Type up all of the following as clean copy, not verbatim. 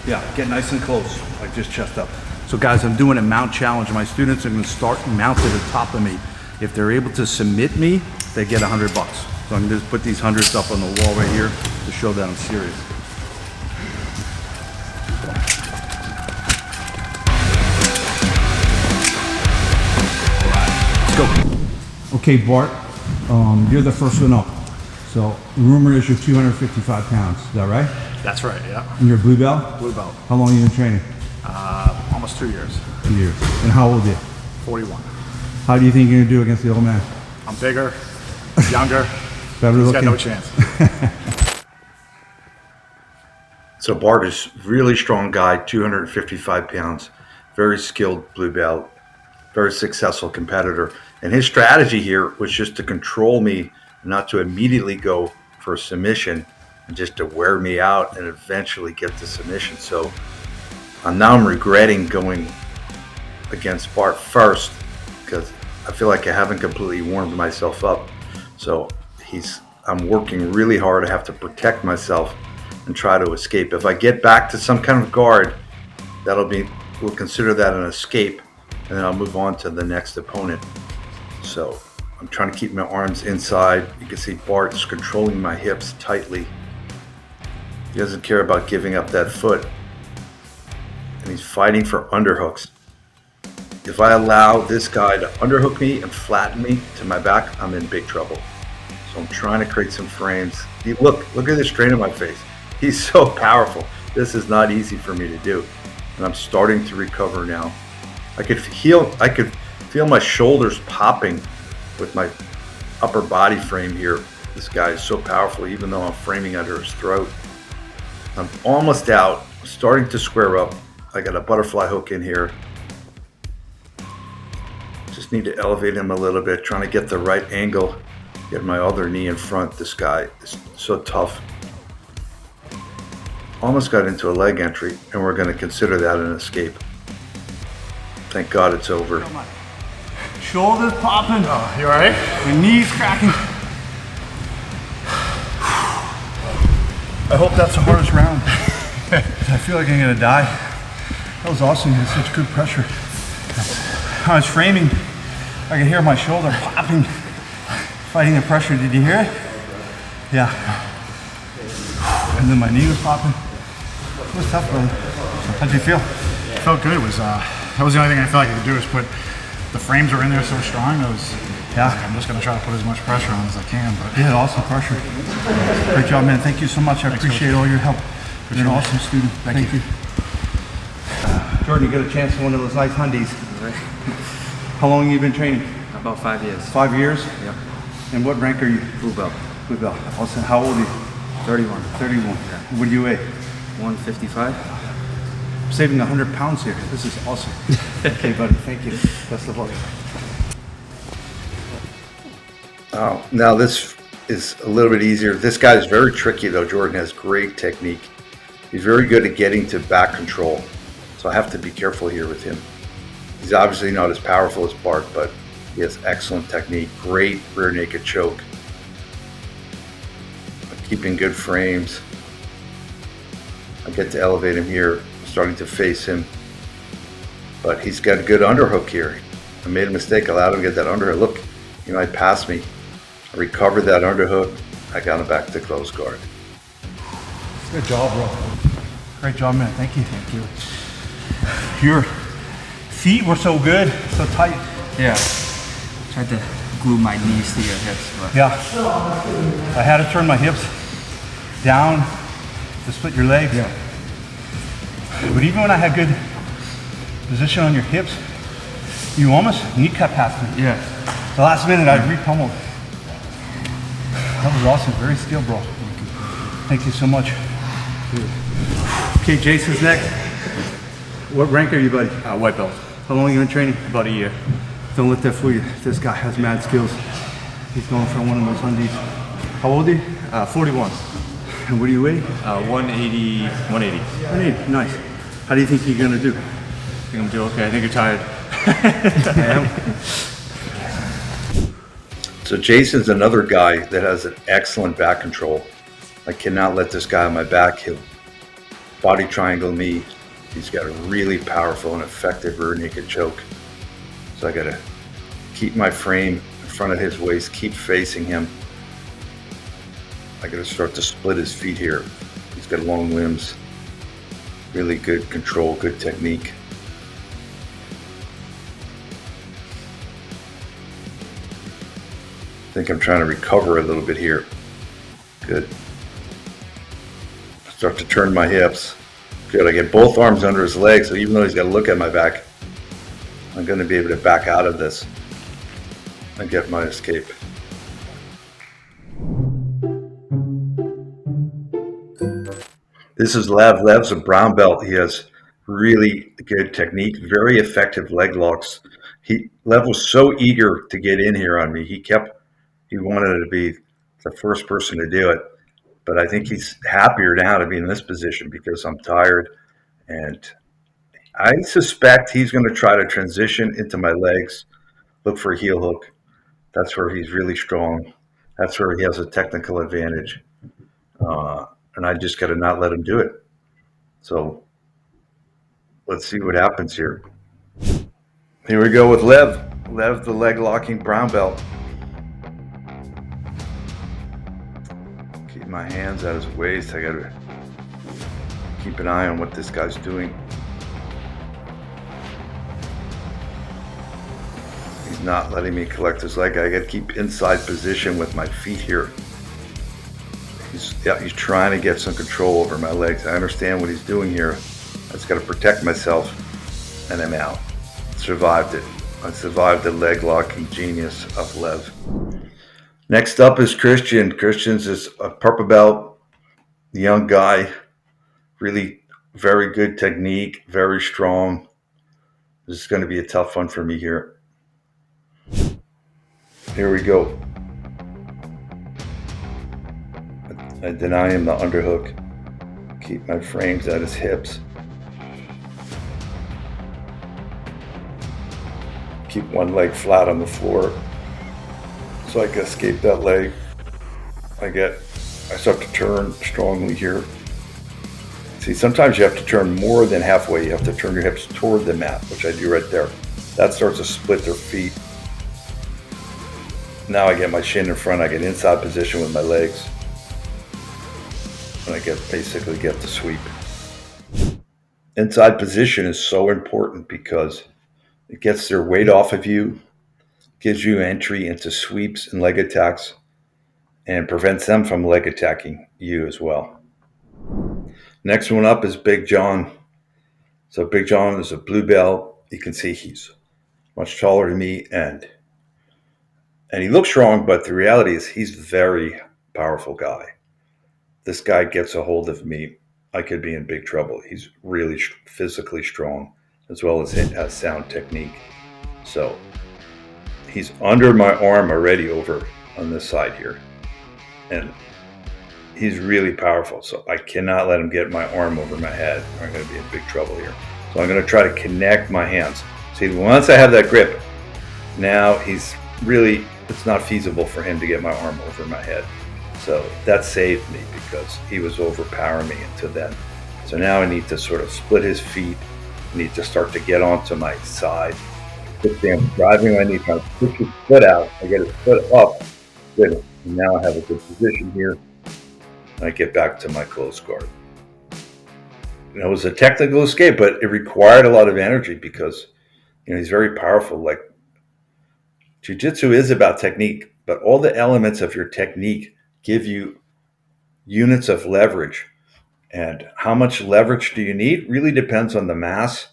Yeah, get nice and close, like just chest up. So guys, I'm doing a mount challenge. My students are gonna start mounted atop of me. If they're able to submit me, they get $100. So I'm gonna just put these hundreds up on the wall right here to show that I'm serious. Let's go. Okay, Bart, you're the first one up. So the rumor is you're 255 pounds, is that right? That's right, yeah. And you're a blue belt? Blue belt. How long have you been training? Almost 2 years. 2 years. And how old are you? 41. How do you think you're gonna do against the old man? I'm bigger, younger. Better He's looking? got no chance. So Bart is really strong guy, 255 pounds, very skilled blue belt, very successful competitor. And his strategy here was just to control me, not to immediately go for a submission, and just to wear me out and eventually get the submission. So now I'm regretting going against Bart first because I feel like I haven't completely warmed myself up. So I'm working really hard. I have to protect myself and try to escape. If I get back to some kind of guard, we'll consider that an escape, and then I'll move on to the next opponent. So I'm trying to keep my arms inside. You can see Bart's controlling my hips tightly. He doesn't care about giving up that foot. And he's fighting for underhooks. If I allow this guy to underhook me and flatten me to my back, I'm in big trouble. So I'm trying to create some frames. Look at the strain on my face. He's so powerful. This is not easy for me to do. And I'm starting to recover now. I could feel my shoulders popping with my upper body frame here. This guy is so powerful, even though I'm framing under his throat. I'm almost out, starting to square up. I got a butterfly hook in here. Just need to elevate him a little bit, trying to get the right angle, get my other knee in front. This guy is so tough. Almost got into a leg entry, and we're going to consider that an escape. Thank God it's over. Shoulders popping. Oh, you all right? Your knees cracking. I hope that's the hardest round. I feel like I'm gonna die. That was awesome. You had such good pressure. I was framing. I could hear my shoulder popping, fighting the pressure. Did you hear it? Yeah. And then my knee was popping. It was tough, brother. How'd you feel? It felt good. It was, that was the only thing I felt like I could do is put, the frames were in there so strong. I'm just going to try to put as much pressure on as I can. But yeah, awesome pressure. Great job, man. Thank you so much. I appreciate all your help. You're an awesome student. Thank you. Jordan, you got a chance for one of those nice hundies. How long have you been training? About 5 years. 5 years? Yep. And what rank are you? Blue belt. Blue belt. Awesome. How old are you? 31. 31. Yeah. What do you weigh? 155. I'm saving 100 pounds here. This is awesome. Okay, buddy. Thank you. Best of luck. Now this is a little bit easier. This guy is very tricky though. Jordan has great technique. He's very good at getting to back control. So I have to be careful here with him. He's obviously not as powerful as Bart, but he has excellent technique. Great rear naked choke. Keeping good frames. I get to elevate him here, starting to face him. But he's got a good underhook here. I made a mistake, allowed him to get that underhook. Look, he might pass me. I recovered that underhook. I got him back to close guard. Good job, bro. Great job, man. Thank you. Thank you. Your feet were so good, so tight. Yeah. Tried to glue my knees to your hips. But Yeah. I had to turn my hips down to split your legs. Yeah. But even when I had good position on your hips, you almost knee cut past me. Yeah. The last minute I re-pummeled. That was awesome. Very skilled, bro. Thank you so much. Okay, Jason's next. What rank are you, buddy? White belt. How long have you been training? About a year. Don't let that fool you. This guy has mad skills. He's going for one of those undies. How old are you? 41. And what do you weigh? 180. 180. 180. Nice. How do you think you're gonna do? I think I'm doing okay. I think you're tired. So Jason's another guy that has an excellent back control. I cannot let this guy on my back. body triangle me. He's got a really powerful and effective rear naked choke. So I gotta keep my frame in front of his waist, keep facing him. I gotta start to split his feet here. He's got long limbs, really good control, good technique. I think I'm trying to recover a little bit here. Good. Start to turn my hips. Good, I get both arms under his legs, so even though he's got to look at my back, I'm going to be able to back out of this and get my escape. This is Lev. Lev's a brown belt. He has really good technique, very effective leg locks. Lev was so eager to get in here on me. He wanted to be the first person to do it. But I think he's happier now to be in this position because I'm tired. And I suspect he's going to try to transition into my legs, look for a heel hook. That's where he's really strong. That's where he has a technical advantage. And I just got to not let him do it. So let's see what happens here. Here we go with Lev. Lev, the leg locking brown belt. Keep my hands at his waist. I got to keep an eye on what this guy's doing. He's not letting me collect his leg. I got to keep inside position with my feet here. He's trying to get some control over my legs. I understand what he's doing here. I just got to protect myself, and I'm out. Survived it. I survived the leg locking genius of Lev. Next up is Christian. Christian's is a purple belt, young guy, really very good technique, very strong. This is going to be a tough one for me here. Here we go. I deny him the underhook. Keep my frames at his hips. Keep one leg flat on the floor so I can escape that leg. I start to turn strongly here. See, sometimes you have to turn more than halfway. You have to turn your hips toward the mat, which I do right there. That starts to split their feet. Now I get my shin in front. I get inside position with my legs. And I basically get the sweep. Inside position is so important because it gets their weight off of you, gives you entry into sweeps and leg attacks, and prevents them from leg attacking you as well. Next one up is Big John. So Big John is a blue belt. You can see he's much taller than me, and he looks strong, but the reality is he's a very powerful guy. This guy gets a hold of me, I could be in big trouble. He's really physically strong, as well as has sound technique. So he's under my arm already over on this side here. And he's really powerful. So I cannot let him get my arm over my head. I'm going to be in big trouble here. So I'm going to try to connect my hands. See, once I have that grip, now it's not feasible for him to get my arm over my head. So that saved me because he was overpowering me until then. So now I need to sort of split his feet. I need to start to get onto my side. I'm driving my knee, trying to push his foot out. I get his foot up. Good. And now I have a good position here. I get back to my close guard. It was a technical escape, but it required a lot of energy because he's very powerful. Like jiu-jitsu is about technique, but all the elements of your technique give you units of leverage. And how much leverage do you need really depends on the mass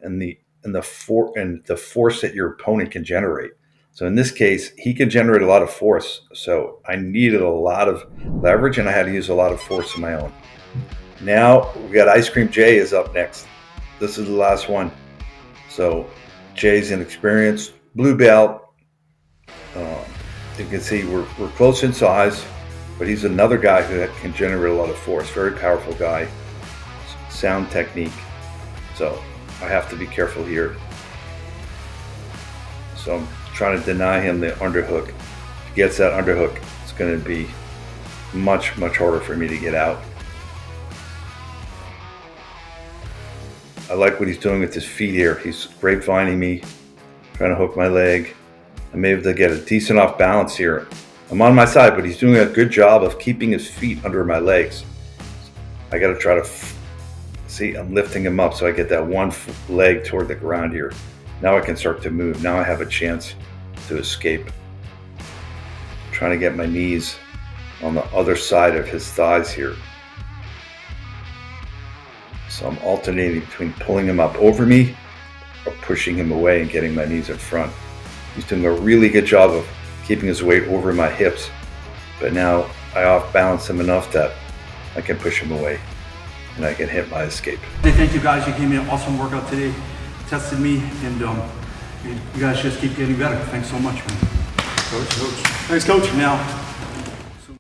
and the force that your opponent can generate. So in this case, he can generate a lot of force. So I needed a lot of leverage and I had to use a lot of force of my own. Now we got Ice Cream Jay is up next. This is the last one. So Jay's an experienced blue belt. You can see we're close in size, but he's another guy who can generate a lot of force. Very powerful guy, sound technique. So I have to be careful here. So I'm trying to deny him the underhook. If he gets that underhook, it's going to be much, much harder for me to get out. I like what he's doing with his feet here. He's grapevining me, trying to hook my leg. I'm able to get a decent off balance here. I'm on my side, but he's doing a good job of keeping his feet under my legs. I got to try to see, I'm lifting him up so I get that one leg toward the ground here. Now I can start to move. Now I have a chance to escape. I'm trying to get my knees on the other side of his thighs here. So I'm alternating between pulling him up over me or pushing him away and getting my knees in front. He's doing a really good job of keeping his weight over my hips, but now I off balance him enough that I can push him away and I can hit my escape. Thank you guys, you gave me an awesome workout today, tested me, and you guys just keep getting better. Thanks so much, man. Coach. Thanks, Coach. Now,